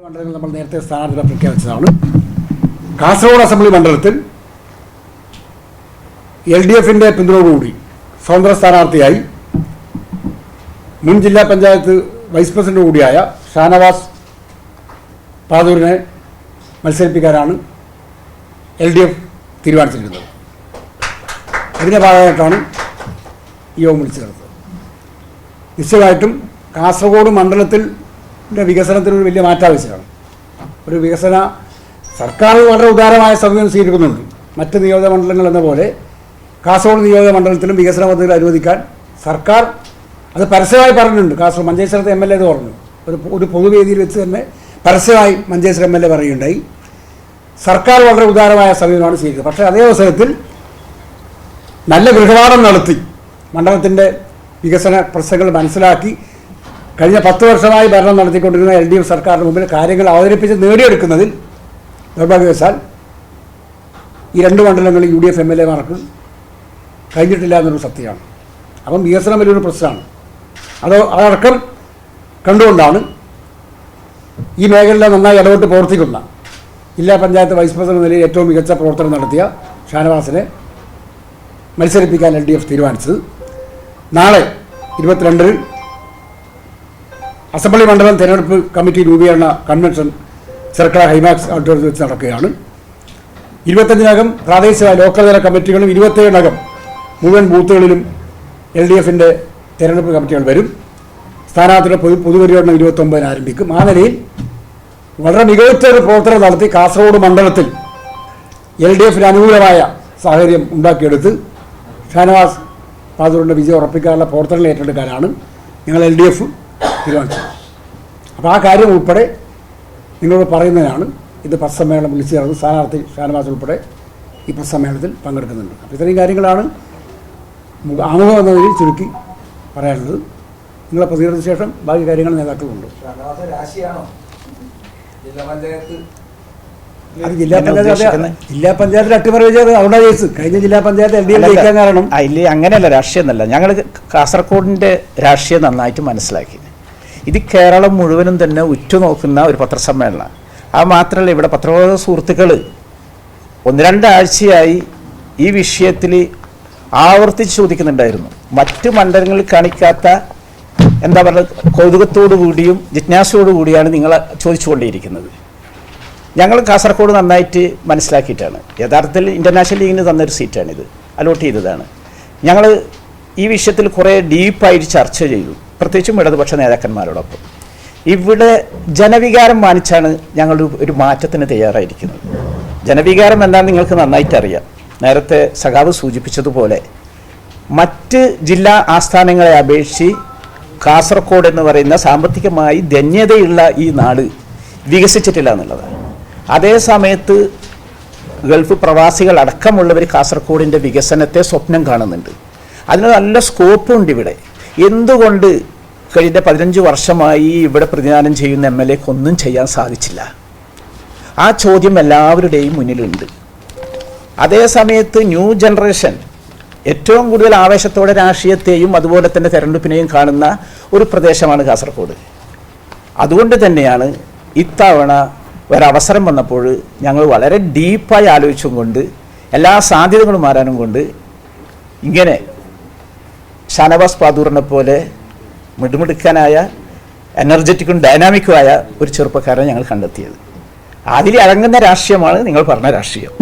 മണ്ഡലങ്ങൾ നമ്മൾ നേരത്തെ സ്ഥാനാർത്ഥികളെ പ്രഖ്യാപിച്ചതാണ്. കാസർഗോഡ് അസംബ്ലി മണ്ഡലത്തിൽ LDFിൻ്റെ പിന്തുണയോടുകൂടി സ്വതന്ത്ര സ്ഥാനാർത്ഥിയായി മുൻ ജില്ലാ പഞ്ചായത്ത് വൈസ് പ്രസിഡന്റ് കൂടിയായ ഷാനവാസ് പാതൂരിനെ മത്സരിപ്പിക്കാനാണ് LDF തീരുമാനിച്ചിരിക്കുന്നത്. അതിൻ്റെ ഭാഗമായിട്ടാണ് ഈ യോഗം വിളിച്ചു ചേർത്തത്. നിശ്ചയമായിട്ടും കാസർഗോഡ് മണ്ഡലത്തിൻ്റെ വികസനത്തിനൊരു വലിയ മാറ്റാവശ്യമാണ്. ഒരു വികസന സർക്കാർ വളരെ ഉദാരമായ സമീപനം സ്വീകരിക്കുന്നുണ്ട്. മറ്റ് നിയോജക മണ്ഡലങ്ങൾ എന്ന പോലെ കാസർഗോഡ് നിയോജക മണ്ഡലത്തിലും വികസന പദ്ധതികൾ അനുവദിക്കാൻ സർക്കാർ അത് പരസ്യമായി പറഞ്ഞിട്ടുണ്ട്. കാസർഗോഡ് മഞ്ചേശ്വരത്തെ MLA എന്ന് പറഞ്ഞു. ഒരു പൊതുവേദിയിൽ വെച്ച് തന്നെ പരസ്യമായി മഞ്ചേശ്വരം MLA പറയുകയുണ്ടായി. സർക്കാർ വളരെ ഉദാരമായ സമീപനമാണ് സ്വീകരിക്കുന്നത്. പക്ഷേ അതേ അവസരത്തിൽ നല്ല ഗൃഹപാഠം നടത്തി മണ്ഡലത്തിൻ്റെ വികസന പ്രശ്നങ്ങൾ മനസ്സിലാക്കി കഴിഞ്ഞ 10 വർഷമായി ഭരണം നടത്തിക്കൊണ്ടിരുന്ന LDF സർക്കാരിന് മുമ്പിൽ കാര്യങ്ങൾ അവതരിപ്പിച്ച് നേടിയെടുക്കുന്നതിൽ നിർഭാഗ്യവശാൽ ഈ 2 മണ്ഡലങ്ങളിൽ UDF MLAമാർക്ക് കഴിഞ്ഞിട്ടില്ല എന്നൊരു സത്യമാണ്. അപ്പം വികസനം വലിയൊരു പ്രശ്നമാണ്. അതടക്കം കണ്ടുകൊണ്ടാണ് ഈ മേഖലയിൽ നന്നായി ഇടപെട്ട് പ്രവർത്തിക്കുന്ന ജില്ലാ പഞ്ചായത്ത് വൈസ് പ്രസിഡന്റ് നിലയിൽ ഏറ്റവും മികച്ച പ്രവർത്തനം നടത്തിയ ഷാനവാസിനെ മത്സരിപ്പിക്കാൻ LDF തീരുമാനിച്ചത്. നാളെ 22-ന് അസംബ്ലി മണ്ഡലം തെരഞ്ഞെടുപ്പ് കമ്മിറ്റി രൂപീകരണ കൺവെൻഷൻ ചെർക്കള ഹൈമാക്സ് ഓഡിറ്റോറിയത്തിൽ വെച്ച് നടക്കുകയാണ്. 25-നകം പ്രാദേശിക ലോക്കൽ തല കമ്മിറ്റികളും 27-നകം മുഴുവൻ ബൂത്തുകളിലും LDFിൻ്റെ തെരഞ്ഞെടുപ്പ് കമ്മിറ്റികൾ വരും. സ്ഥാനാർത്ഥിയുടെ പൊതുപര്യടനം 29-ന് ആരംഭിക്കും. ആ നിലയിൽ വളരെ മികവുറ്റ ഒരു പ്രവർത്തനം നടത്തി കാസർഗോഡ് മണ്ഡലത്തിൽ LDFിന് അനുകൂലമായ സാഹചര്യം ഉണ്ടാക്കിയെടുത്ത് ഷാനവാസ് പാതൂരിൻ്റെ വിജയം ഉറപ്പിക്കാനുള്ള പ്രവർത്തനങ്ങൾ ഏറ്റെടുക്കാനാണ് ഞങ്ങൾ LDF തീരുമാനിച്ചത്. അപ്പോൾ ആ കാര്യം ഉൾപ്പെടെ നിങ്ങളോട് പറയുന്നതിനാണ് ഇത് പ്രസ്സമ്മേളനം വിളിച്ചു ചേർന്ന് സ്ഥാനാർത്ഥി ഷാനവാസ് ഉൾപ്പെടെ ഈ പ്രസ്സമ്മേളനത്തിൽ പങ്കെടുക്കുന്നുണ്ട്. അപ്പോൾ ഇത്രയും കാര്യങ്ങളാണ് ആമുഖം എന്നതിൽ ചുരുക്കി പറയാനുള്ളത്. നിങ്ങളെ പ്രതികരണത്തിന് ശേഷം ബാക്കി കാര്യങ്ങൾ നേതാക്കളുണ്ട്. അത് ജില്ലാ പഞ്ചായത്തിൽ അട്ടിമറി വെച്ചത് അവിടെ കേസ് കഴിഞ്ഞ ജില്ലാ പഞ്ചായത്ത് LDF ജയിക്കാൻ കാരണം ഇല്ല. അങ്ങനെയല്ല, രാഷ്ട്രീയം എന്നല്ല. ഞങ്ങൾ കാസർഗോഡിൻ്റെ രാഷ്ട്രീയം നന്നായിട്ട് മനസ്സിലാക്കി. ഇത് കേരളം മുഴുവനും തന്നെ ഉറ്റുനോക്കുന്ന ഒരു പത്രസമ്മേളനമാണ്. അത് മാത്രമല്ല, ഇവിടെ പത്രപ്രവർത്തക സുഹൃത്തുക്കൾ 1-2 ആഴ്ചയായി ഈ വിഷയത്തിൽ ആവർത്തിച്ച് ചോദിക്കുന്നുണ്ടായിരുന്നു. മറ്റ് മണ്ഡലങ്ങളിൽ കാണിക്കാത്ത എന്താ പറയുക കൗതുകത്തോടു കൂടിയും ജിജ്ഞാസയോടു കൂടിയാണ് നിങ്ങൾ ചോദിച്ചുകൊണ്ടേയിരിക്കുന്നത്. ഞങ്ങൾ കാസർഗോഡ് നന്നായിട്ട് മനസ്സിലാക്കിയിട്ടാണ്. യഥാർത്ഥത്തിൽ ഇൻ്റർനാഷണൽ ലീഗിന് തന്നൊരു സീറ്റാണിത്, അലോട്ട് ചെയ്തതാണ്. ഞങ്ങൾ ഈ വിഷയത്തിൽ കുറേ ഡീപ്പായിട്ട് ചർച്ച ചെയ്തു, പ്രത്യേകിച്ചും ഇടതുപക്ഷ നേതാക്കന്മാരോടൊപ്പം. ഇവിടെ ജനവികാരം മാനിച്ചാണ് ഞങ്ങൾ ഒരു മാറ്റത്തിന് തയ്യാറായിരിക്കുന്നത്. ജനവികാരം എന്താണെന്ന് നിങ്ങൾക്ക് നന്നായിട്ട് അറിയാം. നേരത്തെ സഖാവ് സൂചിപ്പിച്ചതുപോലെ മറ്റ് ജില്ലാ ആസ്ഥാനങ്ങളെ അപേക്ഷിച്ച് കാസർഗോഡ് എന്ന് പറയുന്ന സാമ്പത്തികമായി ധന്യതയുള്ള ഈ നാട് വികസിച്ചിട്ടില്ല എന്നുള്ളതാണ്. അതേ സമയത്ത് ഗൾഫ് പ്രവാസികൾ അടക്കമുള്ളവർ കാസർഗോഡിൻ്റെ വികസനത്തെ സ്വപ്നം കാണുന്നുണ്ട്. അതിന് നല്ല സ്കോപ്പുണ്ട് ഇവിടെ. എന്തുകൊണ്ട് കഴിഞ്ഞ 15 വർഷമായി ഇവിടെ പ്രതിദാനം ചെയ്യുന്ന MLAക്ക് ഒന്നും ചെയ്യാൻ സാധിച്ചില്ല? ആ ചോദ്യം എല്ലാവരുടെയും മുന്നിലുണ്ട്. അതേ സമയത്ത് ന്യൂ ജനറേഷൻ ഏറ്റവും കൂടുതൽ ആവേശത്തോടെ രാഷ്ട്രീയത്തെയും അതുപോലെ തന്നെ തെരഞ്ഞെടുപ്പിനെയും കാണുന്ന ഒരു പ്രദേശമാണ് കാസർഗോഡ്. അതുകൊണ്ട് തന്നെയാണ് ഇത്തവണ ഒരവസരം വന്നപ്പോൾ ഞങ്ങൾ വളരെ ഡീപ്പായി ആലോചിച്ചും കൊണ്ട് എല്ലാ സാധ്യതകളും മാറാനും കൊണ്ട് ഇങ്ങനെ ഷാനവാസ് പാതൂറിനെ പോലെ മിടുമിടുക്കാനായ എനർജറ്റിക്കും ഡൈനാമിക്കുമായ ഒരു ചെറുപ്പക്കാരനെ ഞങ്ങൾ കണ്ടെത്തിയത്. അതിൽ അടങ്ങുന്ന രാഷ്ട്രീയമാണ് നിങ്ങൾ പറഞ്ഞ രാഷ്ട്രീയം.